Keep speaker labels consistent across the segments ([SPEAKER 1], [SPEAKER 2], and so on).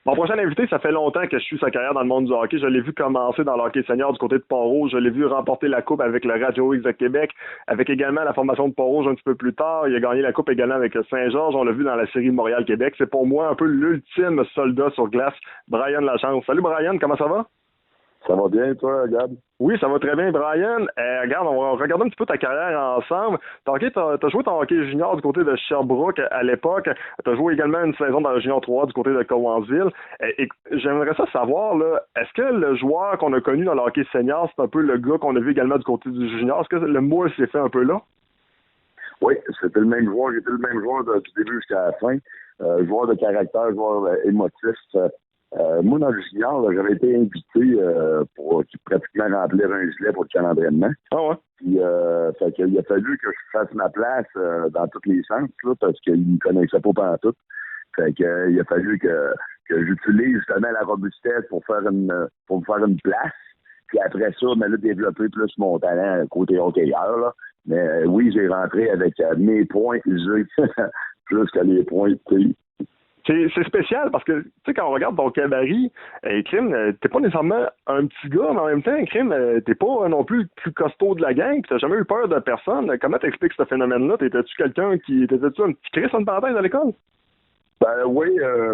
[SPEAKER 1] Mon prochain invité, ça fait longtemps que je suis sa carrière dans le monde du hockey. Je l'ai vu commencer dans le hockey senior du côté de Pont-Rouge. Je l'ai vu remporter la coupe avec le Radio X de Québec, avec également la formation de Pont-Rouge un petit peu plus tard. Il a gagné la coupe également avec Saint-Georges. On l'a vu dans la série Montréal-Québec. C'est pour moi un peu l'ultime soldat sur glace, Brian Lachance. Salut Brian, comment ça va?
[SPEAKER 2] Ça va bien, toi, Gab?
[SPEAKER 1] Oui, ça va très bien, Brian. Regarde, on va regarder un petit peu ta carrière ensemble. T'as joué ton hockey junior du côté de Sherbrooke à l'époque. T'as joué également une saison dans le junior 3 du côté de Cowansville. Et j'aimerais ça savoir, là, est-ce que le joueur qu'on a connu dans le hockey senior, c'est un peu le gars qu'on a vu également du côté du junior? Est-ce que le moule s'est fait un peu là?
[SPEAKER 2] Oui, c'était le même joueur. J'étais le même joueur du début jusqu'à la fin. Joueur de caractère, joueur émotif. Moi, dans le junior, là, j'avais été invité pour pratiquement remplir un gilet pour le camp d'entraînement.
[SPEAKER 1] Ah ouais?
[SPEAKER 2] Puis, fait qu'il a fallu que je fasse ma place dans tous les sens, là, parce qu'il ne me connaissait pas pantoute. Fait que, il a fallu que j'utilise justement la robustesse pour me faire une place. Puis après ça, là, développer plus mon talent côté hockeyeur, là. Mais oui, j'ai rentré avec mes points G plus que les points T.
[SPEAKER 1] C'est spécial parce que, tu sais, quand on regarde ton cabaret, Crime, t'es pas nécessairement un petit gars, mais en même temps, Crime, t'es pas non plus le plus costaud de la gang, pis t'as jamais eu peur de personne. Comment t'expliques ce phénomène-là? T'étais-tu t'étais-tu un petit Chris en parenthèse à l'école?
[SPEAKER 2] Ben oui,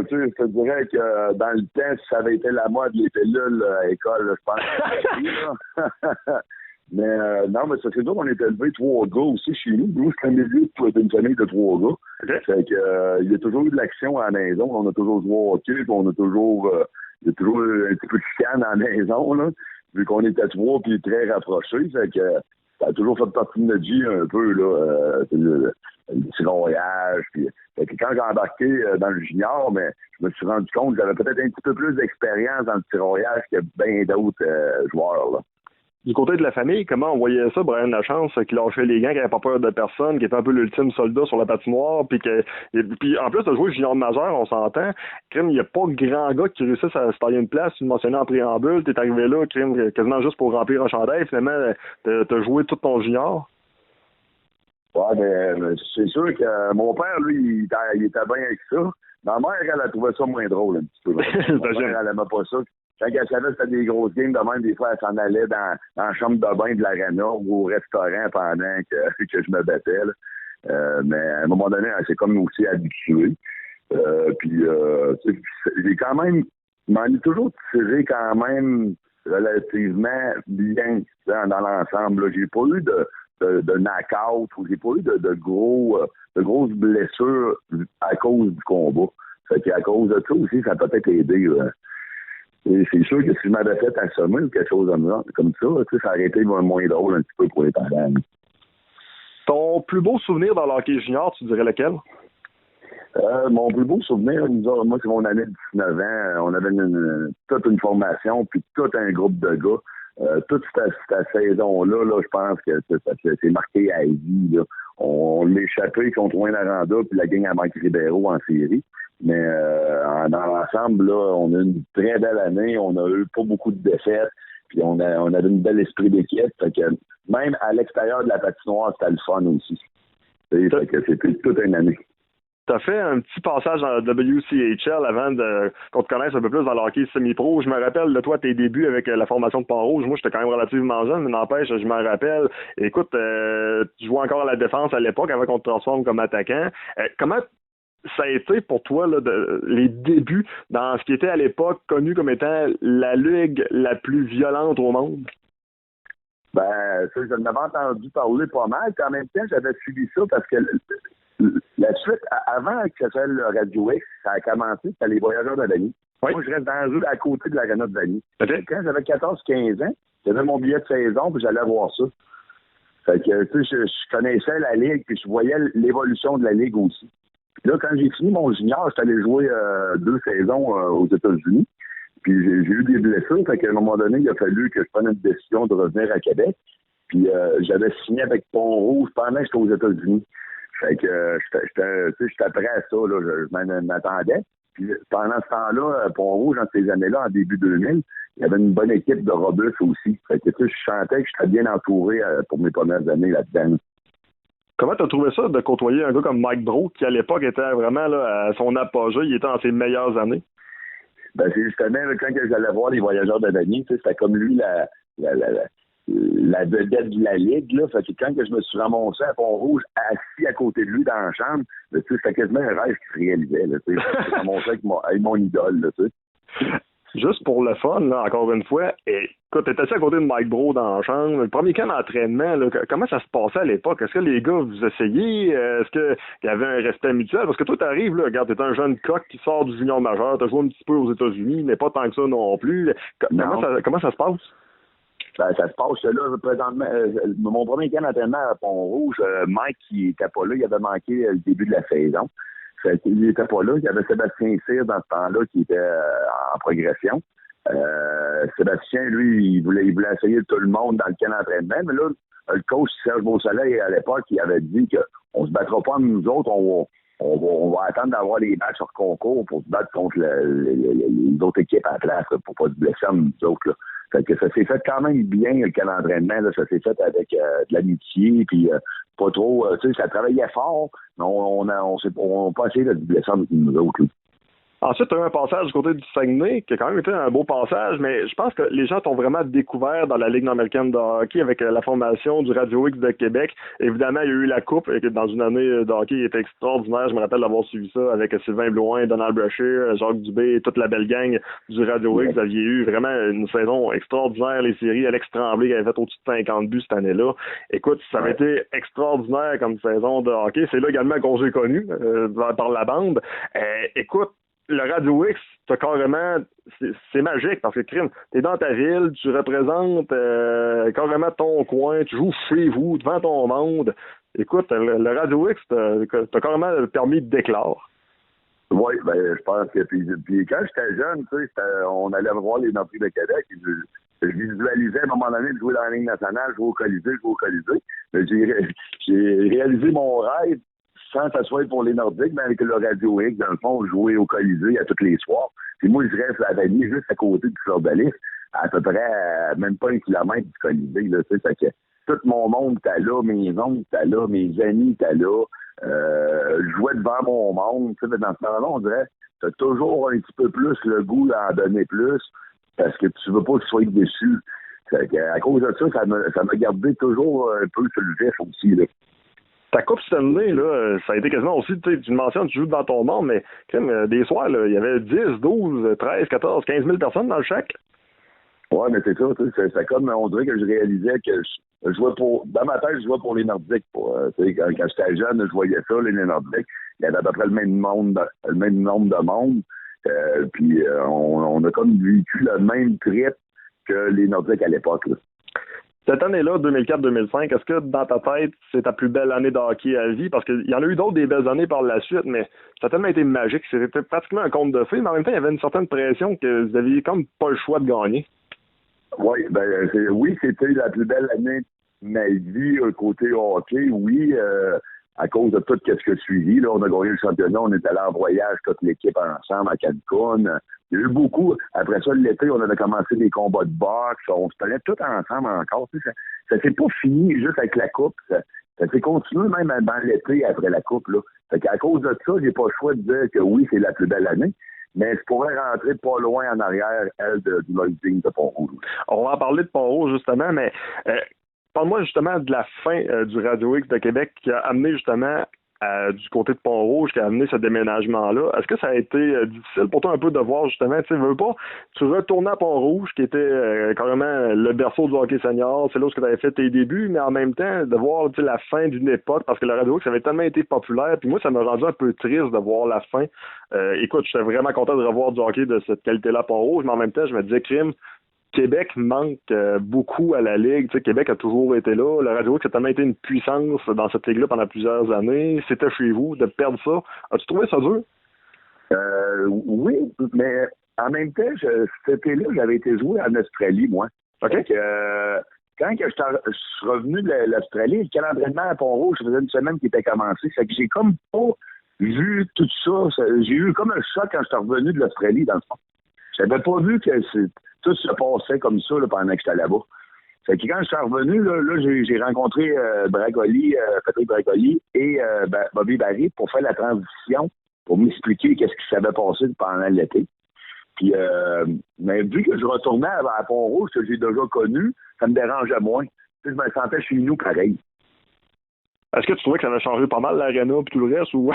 [SPEAKER 2] tu sais, je te dirais que dans le temps, si ça avait été la mode, les pilules à l'école, je pense que Mais non, mais ça c'est sûr qu'on est élevé trois gars aussi chez nous. Nous, c'est un milieu d'une famille de trois gars.
[SPEAKER 1] Okay.
[SPEAKER 2] Fait que il y a toujours eu de l'action à la maison. On a toujours joué au hockey, puis on a toujours il y a toujours un petit peu de chicane à la maison, là, vu qu'on était trois puis très rapprochés. Fait que ça a toujours fait partie de notre vie un peu, là, le tiroirage. Puis, fait que quand j'ai embarqué dans le junior, mais je me suis rendu compte que j'avais peut-être un petit peu plus d'expérience dans le tiroirage que bien d'autres joueurs, là.
[SPEAKER 1] Du côté de la famille, comment on voyait ça, Brian Lachance, qui lâchait les gants, qui n'avait pas peur de personne, qui était un peu l'ultime soldat sur la patinoire, puis en plus de jouer junior majeur, on s'entend, Crime, il n'y a pas grand gars qui réussisse à se tailler une place, tu le mentionnais en préambule, t'es arrivé là, Crime, quasiment juste pour remplir un chandail, finalement, t'as joué tout ton junior.
[SPEAKER 2] Ouais, mais c'est sûr que mon père, lui, il était bien avec ça. Ma mère, elle a trouvé ça moins drôle un petit peu. Ma mère, elle aimait pas ça. Quand elle savait que c'était des grosses games de même, des fois, elle s'en allait dans la chambre de bain de l'arena ou au restaurant pendant que je me battais. Mais à un moment donné, elle s'est comme aussi habituée. Puis, j'ai quand même, m'en ai toujours tiré quand même relativement bien dans l'ensemble. Là. J'ai pas eu de knock-out ou j'ai pas eu de grosses blessures à cause du combat. Fait qu'à cause de ça aussi, ça a peut-être aidé. Et c'est sûr que si je m'avais fait assommer ou quelque chose comme ça, ça aurait été moins drôle un petit peu pour les parents.
[SPEAKER 1] Ton plus beau souvenir dans le hockey junior, tu dirais lequel?
[SPEAKER 2] Mon plus beau souvenir, moi, c'est mon année de 19 ans. On avait toute une formation, puis tout un groupe de gars. Toute cette saison-là, je pense que ça s'est marqué à vie. Là. On l'a échappé contre Wayne Aranda, puis la gang à Mike Ribeiro en série. Mais dans l'ensemble, là, on a eu une très belle année. On a eu pas beaucoup de défaites. Puis on avait une belle esprit d'équipe. Fait que même à l'extérieur de la patinoire, c'était le fun aussi. Fait que c'était toute une année.
[SPEAKER 1] Tu as fait un petit passage dans la WCHL avant qu'on te connaisse un peu plus dans le hockey semi-pro. Je me rappelle de toi, tes débuts avec la formation de Pont-Rouge. Moi, j'étais quand même relativement jeune, mais n'empêche, je m'en rappelle. Écoute, tu jouais encore à la défense à l'époque avant qu'on te transforme comme attaquant. Comment ça a été pour toi là, les débuts dans ce qui était à l'époque connu comme étant la ligue la plus violente au monde?
[SPEAKER 2] Ben, ça, je l'avais entendu parler pas mal. Puis en même temps, j'avais suivi ça parce que la suite, avant que ça s'appelle le Radio X, ça a commencé, c'était les Voyageurs de Vanier. Oui. Moi, je reste dans la rue à côté de l'Arena de Vanier. Okay. Quand j'avais 14-15 ans, j'avais mon billet de saison, puis j'allais voir ça. Fait que, tu sais, je connaissais la Ligue, puis je voyais l'évolution de la Ligue aussi. Puis là, quand j'ai fini mon junior, j'étais allé jouer 2 saisons aux États-Unis. Puis j'ai eu des blessures, fait qu'à un moment donné, il a fallu que je prenne une décision de revenir à Québec. Puis j'avais signé avec Pont-Rouge pendant que j'étais aux États-Unis. Fait que j'étais prêt à ça, là, je m'attendais. Puis pendant ce temps-là, Pont-Rouge, dans ces années-là, en début 2000, il y avait une bonne équipe de robustes aussi. Fait que je sentais que j'étais bien entouré pour mes premières années là-dedans.
[SPEAKER 1] Comment tu as trouvé ça de côtoyer un gars comme Mike Brault, qui à l'époque était vraiment là, à son apogée, il était dans ses meilleures années?
[SPEAKER 2] Ben, c'est justement là, quand que j'allais voir les voyageurs de Denis, c'était comme lui la vedette de la Ligue. Là. Fait que quand que je me suis ramassé à Pont-Rouge, assis à côté de lui dans la chambre, c'était quasiment un rêve qui se réalisait. Là, je me suis ramassé avec mon idole. Là,
[SPEAKER 1] Juste pour le fun, là, encore une fois, écoute, t'étais assis à côté de Mike Bro dans la chambre. Le premier camp d'entraînement, là, comment ça se passait à l'époque? Est-ce que les gars vous essayiez? Est-ce qu'il y avait un respect mutuel? Parce que toi, t'arrives, là, regarde, t'es un jeune coq qui sort du junior majeur, t'as joué un petit peu aux États-Unis, mais pas tant que ça non plus. Comment ça se passe?
[SPEAKER 2] Ben, ça se passe là, présentement. Mon premier camp d'entraînement à Pont-Rouge, Mike, qui n'était pas là, il avait manqué le début de la saison. Il n'était pas là. Il y avait Sébastien Cyr dans ce temps-là qui était en progression. Sébastien, lui, il voulait essayer tout le monde dans le camp d'entraînement. Mais là, le coach Serge Beausoleil, à l'époque, il avait dit qu'on ne se battra pas entre nous autres. On va attendre d'avoir les matchs hors concours pour se battre contre les autres équipes en place pour pas se blesser entre nous autres. Là. Fait que ça s'est fait quand même bien, le camp d'entraînement. Là, ça s'est fait avec de l'amitié, puis pas trop... tu sais, ça travaillait fort, mais on n'a pas essayé de se blesser entre nous autres. Là.
[SPEAKER 1] Ensuite, tu as eu un passage du côté du Saguenay, qui a quand même été un beau passage, mais je pense que les gens t'ont vraiment découvert dans la Ligue nord-américaine de hockey avec la formation du Radio X de Québec. Évidemment, il y a eu la Coupe, dans une année de hockey qui était extraordinaire. Je me rappelle d'avoir suivi ça avec Sylvain Blouin, Donald Brashear, Jacques Dubé, toute la belle gang du Radio X. Vous aviez eu vraiment une saison extraordinaire, les séries. Alex Tremblay qui avait fait au-dessus de 50 buts cette année-là. Écoute, ça avait été extraordinaire comme saison de hockey. C'est là également qu'on s'est connus par la bande. Écoute, le Radio X, t'as carrément, c'est magique parce que crime, t'es dans ta ville, tu représentes carrément ton coin, tu joues chez vous, devant ton monde. Écoute, le Radio X, t'as carrément permis d'éclore.
[SPEAKER 2] Oui, ben je pense que puis quand j'étais jeune, tu sais, on allait voir les Nordiques de Québec. Je visualisais à un moment donné de jouer dans la Ligue nationale, jouer au Colisée. J'ai réalisé mon rêve sans s'asseoir pour les Nordiques, mais avec le Radio X, dans le fond, jouer au Colisée à tous les soirs. Puis moi, je reste à la Vallée, juste à côté du Fleur de Lys, à peu près même pas 1 kilomètre du Colisée. Là, fait que tout mon monde était là, mes oncles étaient là, mes amis étaient là. Je jouais devant mon monde. Dans ce temps-là, on dirait tu as toujours un petit peu plus le goût d'en donner plus parce que tu veux pas qu'ils soient déçus. À cause de ça m'a gardé toujours un peu sur le vif aussi. Là.
[SPEAKER 1] Ta Coupe Stanley, là, ça a été quasiment aussi, tu me mentionnes, tu joues dans ton monde, mais des soirs, là, il y avait 10, 12, 13, 14, 15 000 personnes dans le chèque.
[SPEAKER 2] Ouais, mais c'est ça, c'est comme, on dirait que je réalisais que je jouais dans ma tête, je jouais pour les Nordiques. Quand j'étais jeune, je voyais ça, les Nordiques, il y avait à peu près le même nombre de monde. Puis on a comme vécu le même trip que les Nordiques à l'époque, là.
[SPEAKER 1] Cette année-là, 2004-2005, est-ce que dans ta tête, c'est ta plus belle année de hockey à vie? Parce qu'il y en a eu d'autres des belles années par la suite, mais ça a tellement été magique. C'était pratiquement un conte de fées, mais en même temps, il y avait une certaine pression que vous aviez comme pas le choix de gagner.
[SPEAKER 2] Oui, c'était la plus belle année de ma vie, côté hockey, oui. À cause de tout ce que je suivi, là, on a gagné le championnat, on est allé en voyage, toute l'équipe ensemble à Cancun. Il y a eu beaucoup. Après ça, l'été, on avait commencé des combats de boxe. On se tenait tout ensemble encore. Ça s'est pas fini juste avec la Coupe. Ça s'est continué même dans l'été après la Coupe. Là. Fait qu'à cause de ça, j'ai pas le choix de dire que oui, c'est la plus belle année. Mais je pourrais rentrer pas loin en arrière, elle, du Lightning de Pont-Rouge.
[SPEAKER 1] On va en parler de Pont-Rouge, justement, mais parle-moi justement de la fin du Radio X de Québec qui a amené justement du côté de Pont-Rouge, qui a amené ce déménagement-là. Est-ce que ça a été difficile pour toi un peu de voir justement, tu veux pas, tu retournais à Pont-Rouge, qui était carrément le berceau du hockey senior, c'est là où tu avais fait tes débuts, mais en même temps, de voir la fin d'une époque, parce que le Radio X avait tellement été populaire, puis moi, ça m'a rendu un peu triste de voir la fin. Écoute, j'étais vraiment content de revoir du hockey de cette qualité-là à Pont-Rouge, mais en même temps, je me disais, crime, Québec manque beaucoup à la Ligue. Tu sais, Québec a toujours été là. Le Radio X a tellement été une puissance dans cette Ligue-là pendant plusieurs années. C'était chez vous. De perdre ça, as-tu trouvé ça dur?
[SPEAKER 2] Oui, mais en même temps, cet été-là, j'avais été joué en Australie, moi.
[SPEAKER 1] OK.
[SPEAKER 2] Donc, quand je suis revenu de l'Australie, le calendrier à Pont-Rouge, ça faisait une semaine qu'il était commencé. C'est que j'ai comme pas vu tout ça. J'ai eu comme un choc quand je suis revenu de l'Australie, dans le fond. J'avais pas vu que tout se passait comme ça là, pendant que j'étais là-bas. Fait que quand je suis revenu, là j'ai rencontré Patrick Bracoli et Bobby Barry pour faire la transition, pour m'expliquer qu'est-ce qui s'avait passé pendant l'été. Puis, mais vu que je retournais à Pont-Rouge, que j'ai déjà connu, ça me dérangeait moins. Tu sais, je me sentais chez nous pareil.
[SPEAKER 1] Est-ce que tu trouvais que ça avait changé pas mal l'aréna et tout le reste? Ou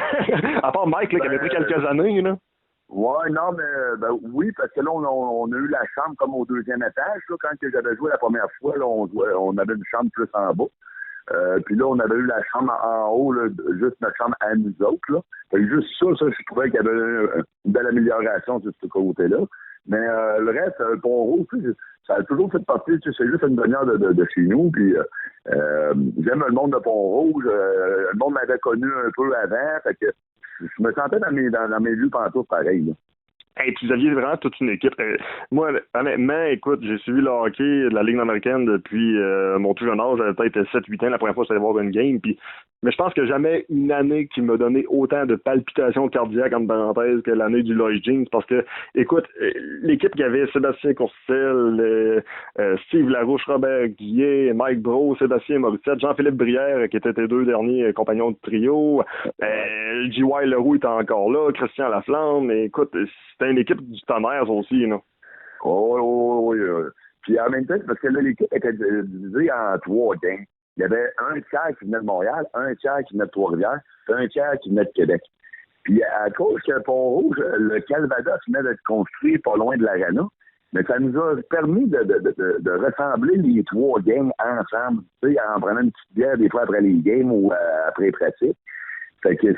[SPEAKER 1] à part Mike, là, qui avait pris quelques années, là?
[SPEAKER 2] Ouais, non, mais oui, parce que là, on a eu la chambre comme au deuxième étage. Là, quand que j'avais joué la première fois, là, on avait une chambre plus en bas. Puis là, on avait eu la chambre en haut, là, juste notre chambre à nous autres. Là. Fait que juste ça, je trouvais qu'il y avait une belle amélioration de ce côté-là. Mais le reste, Pont-Rouge, ça a toujours fait partie, c'est juste une demi-heure de chez nous. Puis j'aime le monde de Pont-Rouge. Le monde m'avait connu un peu avant. Fait que je me sentais dans mes lieux pantoufles pareil. Là.
[SPEAKER 1] Hey, puis vous aviez vraiment toute une équipe. Moi, honnêtement, écoute, j'ai suivi le hockey de la Ligue américaine depuis mon tout jeune âge. J'avais peut-être 7-8 ans la première fois que j'allais voir une game. Mais je pense que jamais une année qui m'a donné autant de palpitations cardiaques, en parenthèse, que l'année du Lloyd Jeans. Parce que, écoute, l'équipe qui avait Sébastien Courcelle, Steve Larouche, Robert Guillet, Mike Brault, Sébastien Morissette, Jean-Philippe Brière, qui étaient tes deux derniers compagnons de trio. J.Y. Leroux était encore là, Christian Laflamme. Mais écoute, c'était une équipe du tonnerre aussi, là.
[SPEAKER 2] Oui. Puis en même temps, parce que là, l'équipe était divisée en 3 gangs. Il y avait un tiers qui venait de Montréal, un tiers qui venait de Trois-Rivières, puis un tiers qui venait de Québec. Puis à cause que Pont-Rouge, le Calvados venait d'être construit pas loin de l'Arena, mais ça nous a permis de rassembler les 3 gangs ensemble, tu sais, en prenant une petite bière des fois après les games ou après les pratiques. Fait que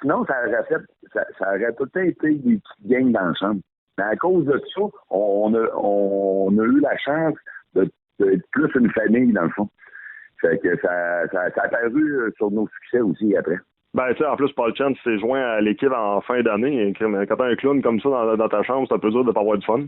[SPEAKER 2] sinon, ça aurait tout le temps été des petites gangs dans la chambre. Mais à cause de ça, on a eu la chance d'être plus une famille, dans le fond. Fait que ça a apparu sur nos succès aussi après.
[SPEAKER 1] Ben, tu sais, en plus, Paul Chen s'est joint à l'équipe en fin d'année. Quand t'as un clown comme ça dans ta chambre, c'est un peu dur de pas avoir du fun.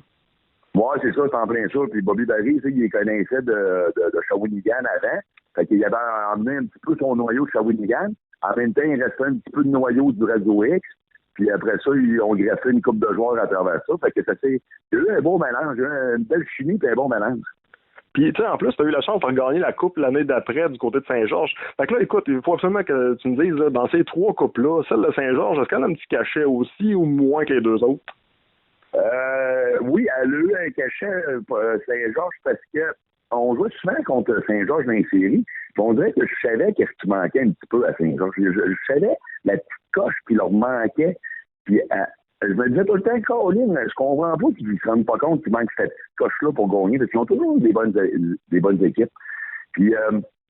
[SPEAKER 2] Ouais, c'est ça, c'est en plein ça. Puis Bobby Barry, il les connaissait de Shawinigan avant. Fait qu'il avait emmené un petit peu son noyau de Shawinigan. En même temps, il restait un petit peu de noyau du Radio X. Puis après ça, ils ont greffé une coupe de joueurs à travers ça. Fait que il y a eu un beau mélange, une belle chimie et un bon mélange.
[SPEAKER 1] Puis, tu sais, en plus, tu as eu la chance de regagner la coupe l'année d'après du côté de Saint-Georges. Fait que là, écoute, il faut absolument que tu me dises, là, dans ces 3 coupes-là, celle de Saint-Georges, est-ce qu'elle a un petit cachet aussi ou moins que les 2 autres?
[SPEAKER 2] Oui, elle a eu un cachet Saint-Georges parce que on jouait souvent contre Saint-Georges dans les séries. Puis on dirait que je savais qu'est-ce qui manquait un petit peu à Saint-Georges. Je savais la petite coche qui leur manquait. Puis je me disais tout le temps, Caroline, je comprends pas qu'ils ne se rendent pas compte qu'il manque cette petite coche-là pour gagner, parce qu'ils ont toujours des bonnes équipes. Puis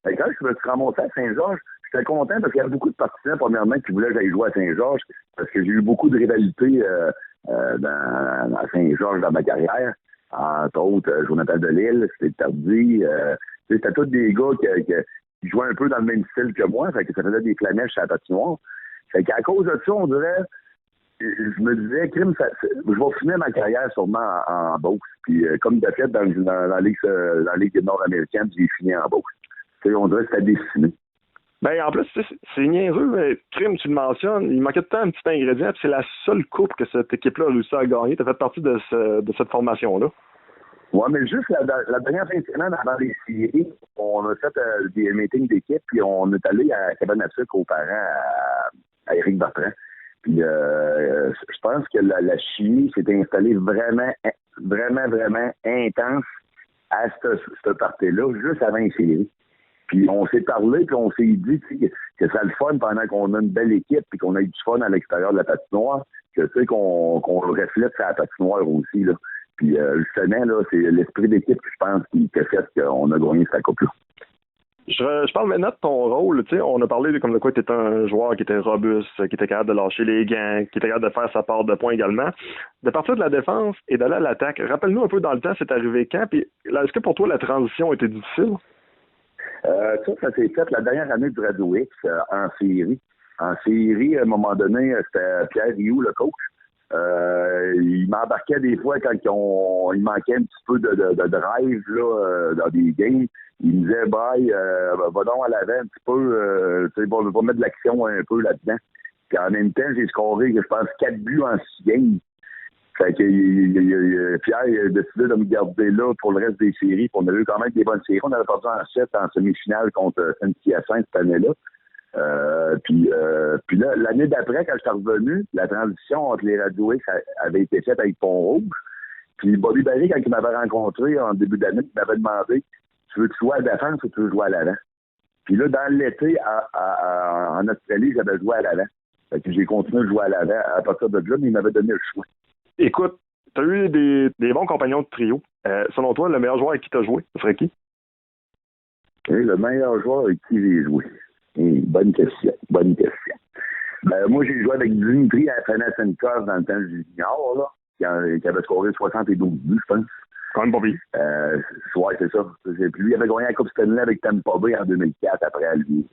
[SPEAKER 2] quand je me suis ramassé à Saint-Georges, j'étais content parce qu'il y avait beaucoup de partisans, premièrement, qui voulaient que j'aille jouer à Saint-Georges, parce que j'ai eu beaucoup de rivalités à Saint-Georges dans ma carrière. Entre autres, Jonathan Delisle, c'était Tardy. C'était tous des gars qui jouaient un peu dans le même style que moi, fait que ça faisait des flamèches à la patinoire. Fait qu'à cause de ça, on dirait, je me disais, crime, je vais finir ma carrière sûrement en boxe. Puis comme de fait, dans la Ligue nord-américaine, j'ai fini en boxe. T'sais, on dirait que c'était destiné.
[SPEAKER 1] Ben, en plus, c'est niaiseux. Crime, tu le mentionnes, il manquait de temps un petit ingrédient, puis c'est la seule coupe que cette équipe-là a réussi à gagner. Tu as fait partie de cette formation-là.
[SPEAKER 2] Oui, mais juste la dernière fin de semaine avant les séries, on a fait des meetings d'équipe, puis on est allé à Cabane à sucre aux parents à Éric Bertrand. Puis je pense que la chimie s'est installée vraiment, vraiment, vraiment intense à cette partie-là, juste avant les séries. Puis on s'est parlé, puis on s'est dit que ça le fun pendant qu'on a une belle équipe, puis qu'on a eu du fun à l'extérieur de la patinoire, que tu sais qu'on reflète sur la patinoire aussi, là. Puis justement, là, c'est l'esprit d'équipe, je pense, qui a fait qu'on a gagné cette coupe-là.
[SPEAKER 1] Je parle maintenant de ton rôle. Tu sais, on a parlé comme de quoi tu étais un joueur qui était robuste, qui était capable de lâcher les gants, qui était capable de faire sa part de points également. De partir de la défense et d'aller à l'attaque, rappelle-nous un peu dans le temps, c'est arrivé quand? Puis là, est-ce que pour toi, la transition était difficile?
[SPEAKER 2] Ça s'est fait la dernière année du Radio X en série. En série, à un moment donné, c'était Pierre Rioux, le coach. Il m'embarquait des fois quand il manquait un petit peu de drive là, dans des games. Il me disait, bye, va donc à l'avant un petit peu, va mettre de l'action un peu là-dedans. Puis en même temps, j'ai scoré, je pense, 4 buts en 6 games. Fait que Pierre a décidé de me garder là pour le reste des séries. Puis on a eu quand même des bonnes séries. On avait perdu en 7 en semi-finale contre Saint-Hyacinthe cette année-là. Puis là, l'année d'après, quand je suis revenu, la transition entre les Radio X avait été faite avec Pont-Rouge. Puis Bobby Barry, quand il m'avait rencontré en début d'année, il m'avait demandé, tu veux jouer à la défense ou tu veux jouer à l'avant? Puis là, dans l'été, en Australie, j'avais joué à l'avant. Fait que j'ai continué de jouer à l'avant à partir de là, mais il m'avait donné le choix.
[SPEAKER 1] Écoute, tu as eu des bons compagnons de trio. Selon toi, le meilleur joueur avec qui tu as joué, ce serait qui?
[SPEAKER 2] Et le meilleur joueur avec qui j'ai joué? Bonne question. Ben, moi, j'ai joué avec Dimitri Afanasenkov dans le temps du junior, là, qui avait scoré 72 buts, je pense.
[SPEAKER 1] Quand même pas pire.
[SPEAKER 2] Ouais, c'est ça. Puis lui, il avait gagné la Coupe Stanley avec Tampa Bay en 2004 après lui,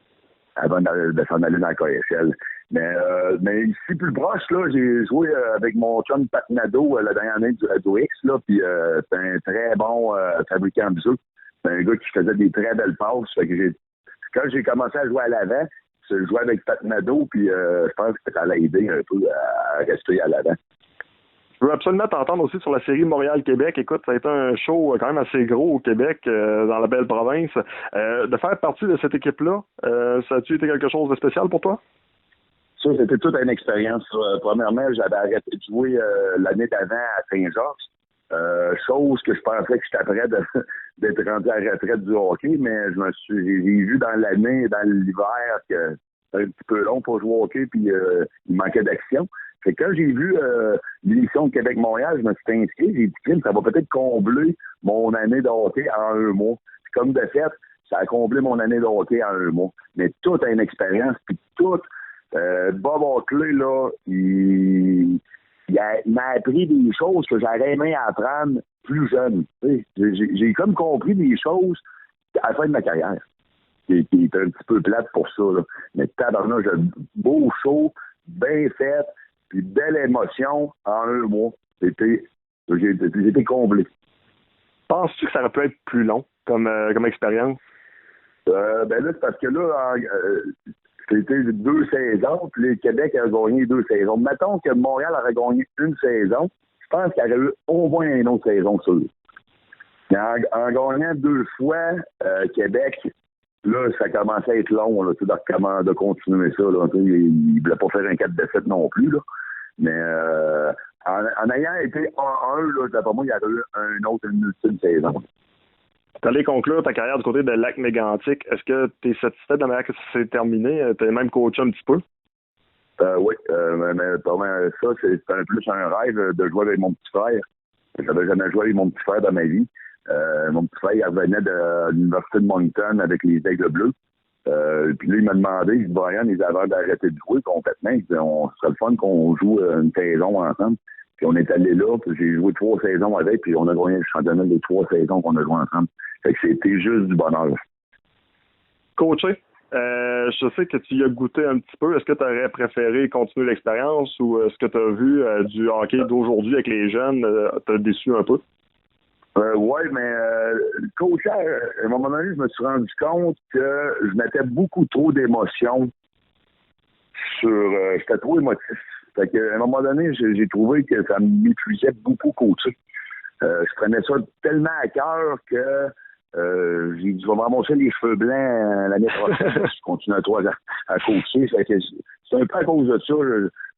[SPEAKER 2] avant de s'en aller dans la KHL. Mais ici, plus proche, là, j'ai joué avec mon chum Pat Nadeau la dernière année du Radio X, là, puis c'est un très bon fabricant de jeux. C'est un gars qui faisait des très belles passes. Fait que quand j'ai commencé à jouer à l'avant, je jouais avec Pat Nadeau, puis je pense que ça l'a aidé un peu à rester à l'avant.
[SPEAKER 1] Je veux absolument t'entendre aussi sur la série Montréal-Québec. Écoute, ça a été un show quand même assez gros au Québec, dans la belle province. De faire partie de cette équipe-là, ça a-tu été quelque chose de spécial pour toi?
[SPEAKER 2] Ça, c'était toute une expérience. Premièrement, j'avais arrêté de jouer l'année d'avant à Saint-Georges. Chose que je pensais que j'étais prêt d'être rendu à la retraite du hockey, mais j'ai vu dans l'année, dans l'hiver, que c'était un petit peu long pour jouer au hockey, puis il manquait d'action. Fait que quand j'ai vu l'émission de Québec-Montréal, je me suis inscrit, j'ai dit, ça va peut-être combler mon année de hockey en un mois. Puis comme de fait, ça a comblé mon année de hockey en un mois. Mais tout a une expérience, puis tout. Bob Oakley, là, il m'a appris des choses que j'aurais aimé apprendre plus jeune. J'ai comme compris des choses à la fin de ma carrière, qui est un petit peu plate pour ça. Là. Mais tabarnak, j'ai un beau show, bien fait, puis belle émotion en un mois. J'ai été comblé.
[SPEAKER 1] Penses-tu que ça aurait pu être plus long comme expérience?
[SPEAKER 2] Ben là, c'est parce que là, c'était 2 saisons, puis le Québec a gagné 2 saisons. Mettons que Montréal aurait gagné une saison, je pense qu'il y aurait eu au moins une autre saison sur eux. Mais en gagnant 2 fois, Québec, là, ça commençait à être long, là, de continuer ça. Là, il ne voulait pas faire un 4-7 non plus. Là. Mais en ayant été 1-1, d'après moi, il y aurait eu une ultime saison.
[SPEAKER 1] Tu allais conclure ta carrière du côté de Lac-Mégantic. Est-ce que tu es satisfait de la manière que ça s'est terminé? Tu es même coaché un petit peu?
[SPEAKER 2] Oui, mais ça, c'est plus un rêve de jouer avec mon petit frère. Je n'avais jamais joué avec mon petit frère dans ma vie. Mon petit frère, il revenait de l'Université de Moncton avec les Aigles Bleus. Puis là, il m'a demandé, il dit, Brian, avant d'arrêter de jouer complètement, il dit, on serait le fun qu'on joue une saison ensemble. Puis on est allé là, puis j'ai joué 3 saisons avec, puis on a gagné le championnat des 3 saisons qu'on a joué ensemble. Fait que c'était juste du bonheur.
[SPEAKER 1] Coaché, je sais que tu y as goûté un petit peu. Est-ce que tu aurais préféré continuer l'expérience ou est-ce que tu as vu du hockey d'aujourd'hui avec les jeunes t'a déçu un peu?
[SPEAKER 2] Oui, mais coacher, à un moment donné, je me suis rendu compte que je mettais beaucoup trop d'émotions sur... j'étais trop émotif. Fait qu'à un moment donné, j'ai trouvé que ça m'épuisait beaucoup coacher. Je prenais ça tellement à cœur que j'ai dit, je vais me ramasser les cheveux blancs l'année prochaine. Je continue à coacher. C'est un peu à cause de ça.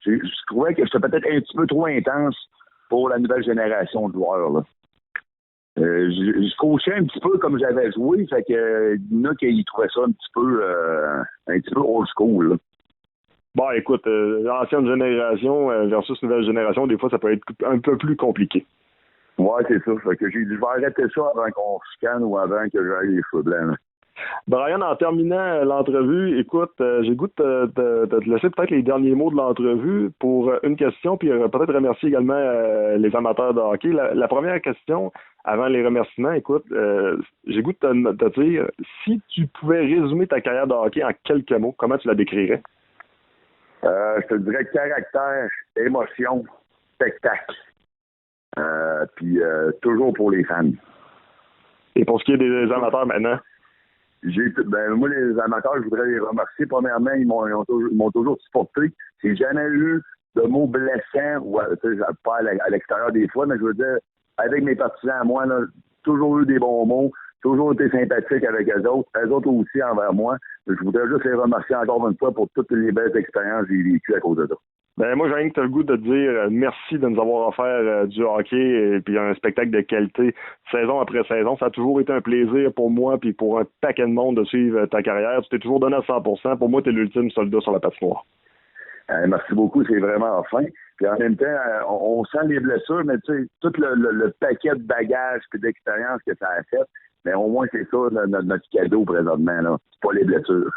[SPEAKER 2] Je trouvais que j'étais peut-être un petit peu trop intense pour la nouvelle génération de joueurs. Là. Je coachais un petit peu comme j'avais joué. Fait que il y en a qui trouvaient ça un petit peu old school. Là.
[SPEAKER 1] Bon, écoute, l'ancienne génération versus nouvelle génération, des fois, ça peut être un peu plus compliqué.
[SPEAKER 2] Ouais, c'est ça. Fait que j'ai dit, je vais arrêter ça avant qu'on se chicane ou avant que j'aille les cheveux blancs. Là.
[SPEAKER 1] Brian, en terminant l'entrevue, écoute, j'ai goût de te laisser peut-être les derniers mots de l'entrevue pour une question, puis peut-être remercier également les amateurs de hockey. La première question, avant les remerciements, écoute, j'ai goût de te dire, si tu pouvais résumer ta carrière de hockey en quelques mots, comment tu la décrirais?
[SPEAKER 2] Je te dirais caractère, émotion, spectacle. Puis toujours pour les fans.
[SPEAKER 1] Et pour ce qui est des amateurs maintenant?
[SPEAKER 2] Moi, les amateurs, je voudrais les remercier. Premièrement, ils m'ont toujours supporté. J'ai jamais eu de mots blessants, ou pas à l'extérieur des fois, mais je veux dire, avec mes partisans à moi, là, toujours eu des bons mots. toujours été sympathique avec eux autres aussi envers moi. Je voudrais juste les remercier encore une fois pour toutes les belles expériences que j'ai vécues à cause de ça.
[SPEAKER 1] Ben moi, j'ai rien que le goût de te dire merci de nous avoir offert du hockey et puis un spectacle de qualité saison après saison. Ça a toujours été un plaisir pour moi puis pour un paquet de monde de suivre ta carrière. Tu t'es toujours donné à 100%. Pour moi, tu es l'ultime soldat sur la patinoire.
[SPEAKER 2] Merci beaucoup, c'est vraiment fin. Puis en même temps, on sent les blessures, mais tu sais, tout le paquet de bagages et d'expérience que ça a fait, mais au moins c'est ça notre cadeau présentement, là. C'est pas les blessures.